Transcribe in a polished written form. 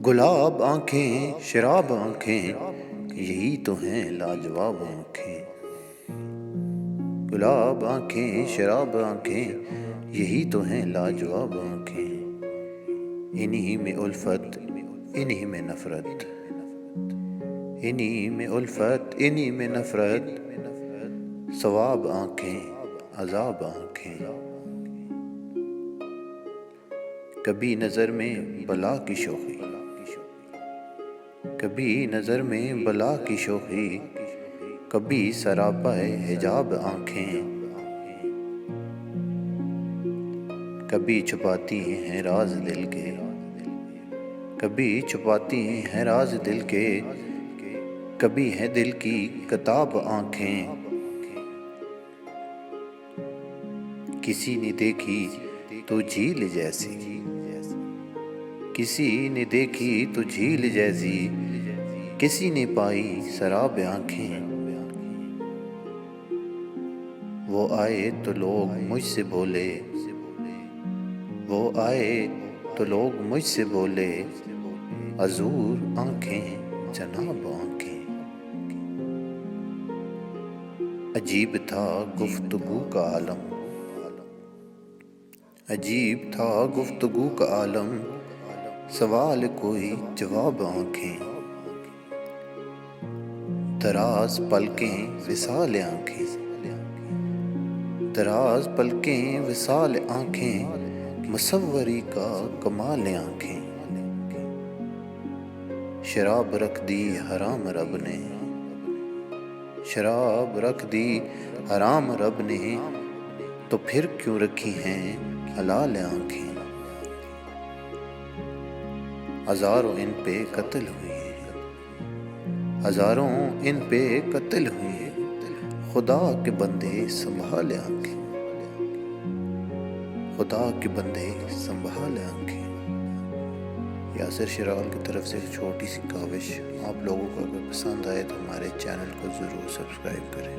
گلاب آنکھیں شراب آنکھیں یہی تو ہیں لاجواب آنکھیں. گلاب آنکھیں شراب آنکھیں یہی تو ہیں لاجواب آنکھیں. انہی میں الفت انہی میں نفرت، انہی میں الفت انہی میں نفرت، ثواب آنکھیں عذاب آنکھیں. کبھی نظر میں بلا کی شوخی، کبھی نظر میں بلا کی شوخی، کبھی سراپا حجاب آنکھیں. کبھی چھپاتی ہیں راز دل کے، کبھی چھپاتی ہیں راز دل کے، کبھی ہے دل کی کتاب آنکھیں. کسی نے دیکھی تو جھیل جیسی، کسی نے دیکھی تو جھیل جیسی، کسی نے پائی سراب آنکھیں. وہ آئے تو لوگ مجھ سے بولے، وہ آئے تو لوگ مجھ سے بولے، عذور آنکھیں جناب آنکھیں. عجیب تھا گفتگو کا عالم، عجیب تھا گفتگو کا عالم، سوال کوئی جواب آنکھیں. دراز پلکیں وصال آنکھیں، دراز پلکیں وصال آنکھیں، مصوری کا کمال آنکھیں. شراب رکھ دی حرام رب نے، شراب رکھ دی حرام رب نے، تو پھر کیوں رکھی ہیں حلال آنکھیں. ہزاروں ان پہ قتل ہوئے، ہزاروں ان پہ قتل ہوئے، خدا کے بندے سنبھال آنکھیں، خدا کے بندے سنبھال آنکھیں. یاسر شیرال کی طرف سے ایک چھوٹی سی کاوش. آپ لوگوں کو اگر پسند آئے تو ہمارے چینل کو ضرور سبسکرائب کریں.